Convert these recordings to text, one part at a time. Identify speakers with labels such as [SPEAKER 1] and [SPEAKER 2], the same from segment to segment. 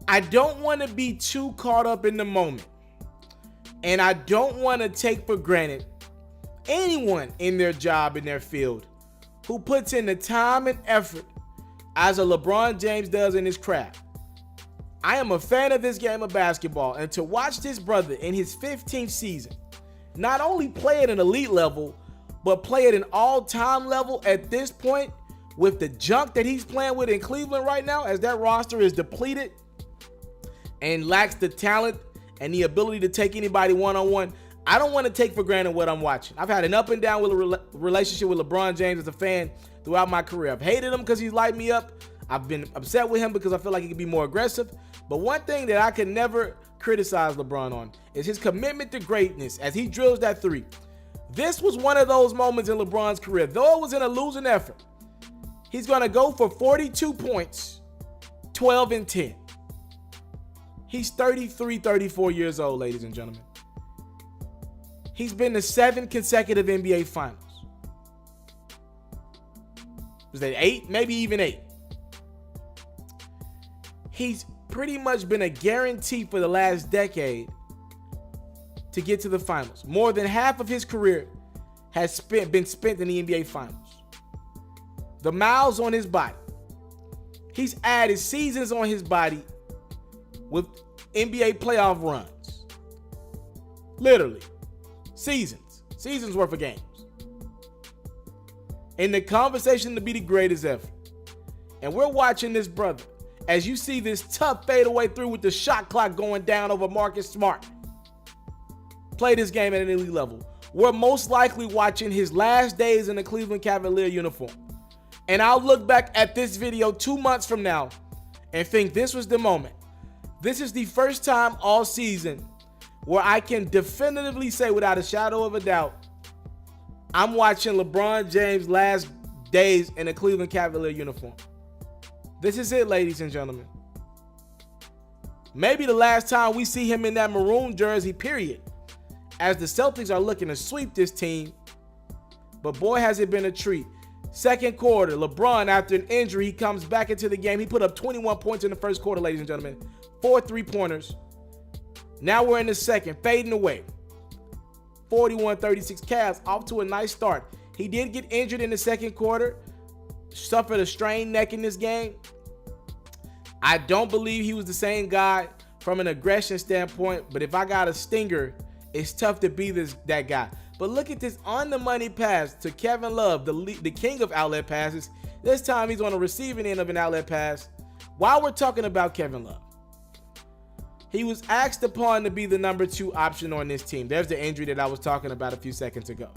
[SPEAKER 1] I don't want to be too caught up in the moment. And I don't want to take for granted anyone in their job, in their field, who puts in the time and effort as a LeBron James does in his craft. I am a fan of this game of basketball, and to watch this brother in his 15th season not only play at an elite level, but play at an all-time level at this point with the junk that he's playing with in Cleveland right now, as that roster is depleted and lacks the talent and the ability to take anybody one-on-one. I don't want to take for granted what I'm watching. I've had an up and down relationship with LeBron James as a fan throughout my career. I've hated him because he's lighted me up. I've been upset with him because I feel like he could be more aggressive. But one thing that I can never criticize LeBron on is his commitment to greatness as he drills that three. This was one of those moments in LeBron's career. Though it was in a losing effort, he's going to go for 42 points, 12 and 10. He's 33, 34 years old, ladies and gentlemen. He's been to 7 consecutive NBA Finals. Was that 8? Maybe even 8. He's pretty much been a guarantee for the last decade to get to the finals. More than half of his career has been spent in the NBA Finals. The miles on his body. He's added seasons on his body with NBA playoff runs. Literally. Seasons worth of games. In the conversation to be the greatest ever. And we're watching this brother as you see this tough fadeaway through with the shot clock going down over Marcus Smart. Play this game at an elite level. We're most likely watching his last days in the Cleveland Cavalier uniform. And I'll look back at this video 2 months from now and think this was the moment. This is the first time all season where I can definitively say without a shadow of a doubt, I'm watching LeBron James' last days in a Cleveland Cavalier uniform. This is it, ladies and gentlemen. Maybe the last time we see him in that maroon jersey, period, as the Celtics are looking to sweep this team. But boy, has it been a treat. Second quarter, LeBron, after an injury, he comes back into the game. He put up 21 points in the first quarter, ladies and gentlemen. 4 3-pointers. Now we're in the second, fading away. 41-36 Cavs, off to a nice start. He did get injured in the second quarter, suffered a strained neck in this game. I don't believe he was the same guy from an aggression standpoint, but if I got a stinger, it's tough to be that guy. But look at this on-the-money pass to Kevin Love, the king of outlet passes. This time he's on the receiving end of an outlet pass. While we're talking about Kevin Love, he was asked upon to be the number 2 option on this team. There's the injury that I was talking about a few seconds ago.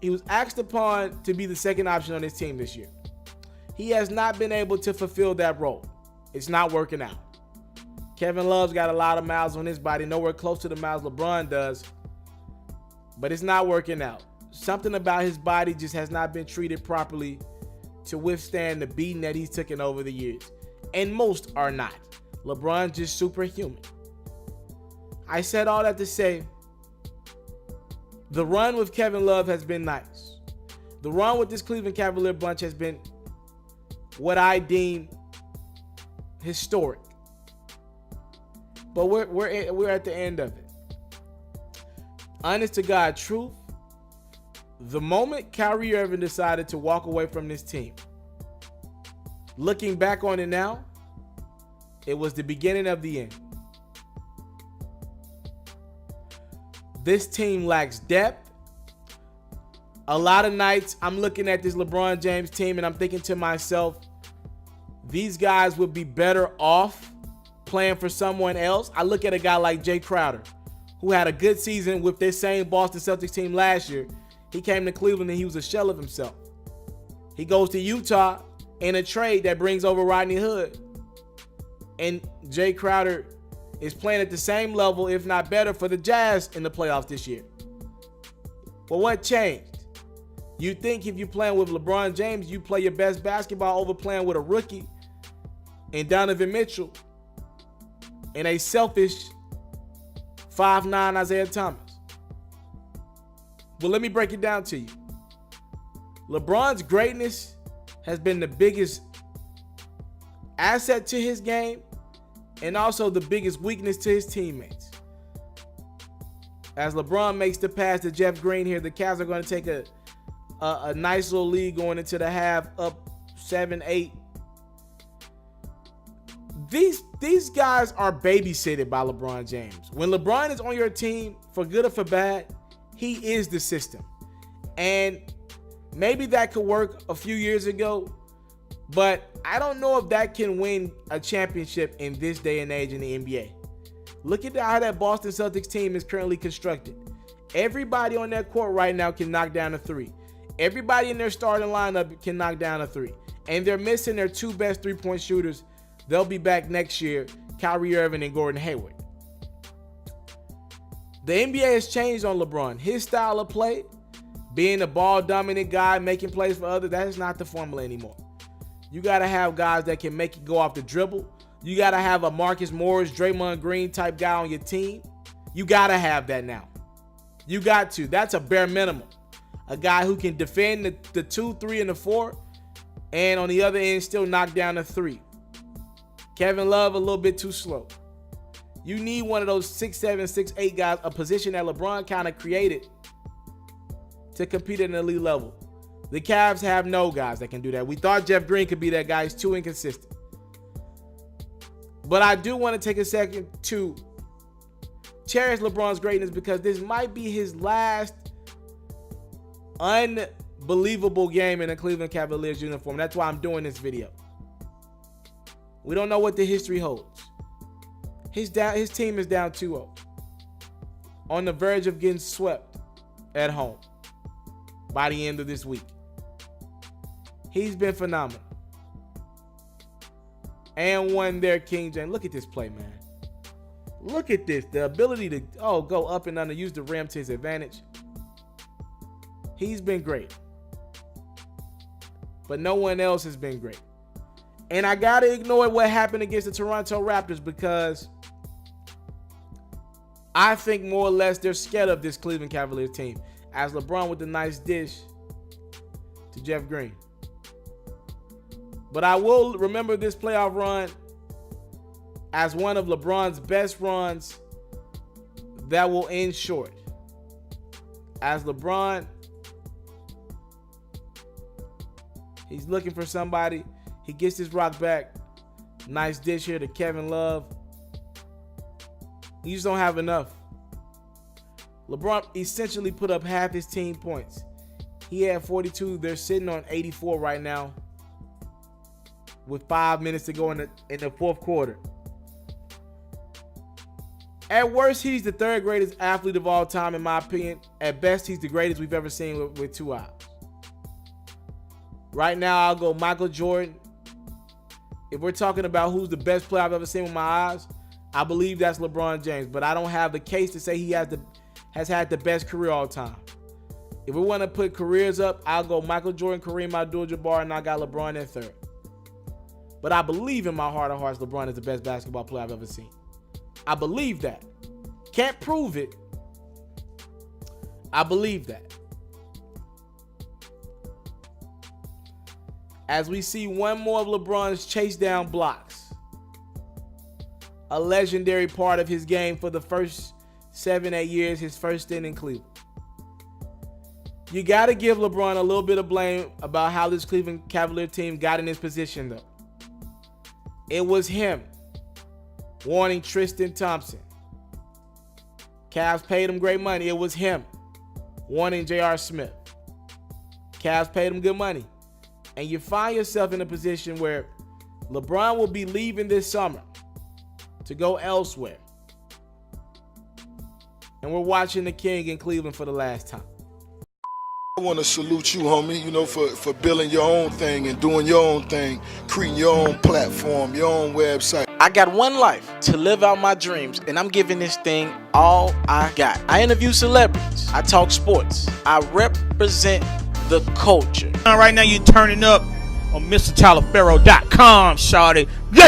[SPEAKER 1] He was asked upon to be the second option on this team this year. He has not been able to fulfill that role. It's not working out. Kevin Love's got a lot of miles on his body, nowhere close to the miles LeBron does, but it's not working out. Something about his body just has not been treated properly to withstand the beating that he's taken over the years. And most are not. LeBron's just superhuman. I said all that to say, the run with Kevin Love has been nice. The run with this Cleveland Cavalier bunch has been what I deem historic. But we're at the end of it. Honest to God truth, the moment Kyrie Irving decided to walk away from this team, looking back on it now, it was the beginning of the end. This team lacks depth. A lot of nights I'm looking at this LeBron James team and I'm thinking to myself, these guys would be better off playing for someone else. I look at a guy like Jay Crowder, who had a good season with this same Boston Celtics team last year. He came to Cleveland and he was a shell of himself. He goes to Utah in a trade that brings over Rodney Hood. And Jay Crowder is playing at the same level, if not better, for the Jazz in the playoffs this year. But what changed? You think if you're playing with LeBron James, you play your best basketball over playing with a rookie and Donovan Mitchell and a selfish 5'9" Isaiah Thomas. Well, let me break it down to you. LeBron's greatness has been the biggest asset to his game and also the biggest weakness to his teammates. As LeBron makes the pass to Jeff Green here, the Cavs are going to take a nice little lead going into the half, up 7-8. These guys are babysitted by LeBron James. When LeBron is on your team, for good or for bad, he is the system. And maybe that could work a few years ago, but I don't know if that can win a championship in this day and age in the NBA. Look at how that Boston Celtics team is currently constructed. Everybody on that court right now can knock down a three. Everybody in their starting lineup can knock down a three. And they're missing their two best three-point shooters. They'll be back next year, Kyrie Irving and Gordon Hayward. The NBA has changed on LeBron. His style of play, being a ball-dominant guy, making plays for others, that is not the formula anymore. You got to have guys that can make it go off the dribble. You got to have a Marcus Morris, Draymond Green type guy on your team. You got to have that now. You got to. That's a bare minimum. A guy who can defend the 2, 3, and the 4, and on the other end still knock down the 3. Kevin Love a little bit too slow. You need one of those 6'7", 6'8" guys, a position that LeBron kind of created to compete at an elite level. The Cavs have no guys that can do that. We thought Jeff Green could be that guy. He's too inconsistent. But I do want to take a second to cherish LeBron's greatness, because this might be his last unbelievable game in a Cleveland Cavaliers uniform. That's why I'm doing this video. We don't know what the history holds. His team is down 2-0. On the verge of getting swept at home by the end of this week. He's been phenomenal. And won their King James. Look at this play, man. Look at this. The ability to go up and under, use the rim to his advantage. He's been great. But no one else has been great. And I got to ignore what happened against the Toronto Raptors, because I think more or less they're scared of this Cleveland Cavaliers team. As LeBron with the nice dish to Jeff Green. But I will remember this playoff run as one of LeBron's best runs that will end short. As LeBron, he's looking for somebody. He gets his rock back. Nice dish here to Kevin Love. You just don't have enough. LeBron essentially put up half his team points. He had 42. They're sitting on 84 right now, with 5 minutes to go in the fourth quarter. At worst, he's the third greatest athlete of all time, in my opinion. At best, he's the greatest we've ever seen with 2 eyes. Right now, I'll go Michael Jordan. If we're talking about who's the best player I've ever seen with my eyes, I believe that's LeBron James. But I don't have the case to say he has had the best career all time. If we want to put careers up, I'll go Michael Jordan, Kareem Abdul-Jabbar, and I got LeBron at third. But I believe in my heart of hearts LeBron is the best basketball player I've ever seen. I believe that. Can't prove it. I believe that. As we see one more of LeBron's chase down blocks. A legendary part of his game for the first 7-8 years, his first stint in Cleveland. You got to give LeBron a little bit of blame about how this Cleveland Cavalier team got in this position, though. It was him wanting Tristan Thompson. Cavs paid him great money. It was him wanting J.R. Smith. Cavs paid him good money. And you find yourself in a position where LeBron will be leaving this summer to go elsewhere. And we're watching the King in Cleveland for the last time.
[SPEAKER 2] I want to salute you, homie, for building your own thing and doing your own thing, creating your own platform, your own website.
[SPEAKER 3] I got one life to live out my dreams, and I'm giving this thing all I got. I interview celebrities. I talk sports. I represent the culture.
[SPEAKER 4] Right now you're turning up on MrTaliaferro.com, shawty.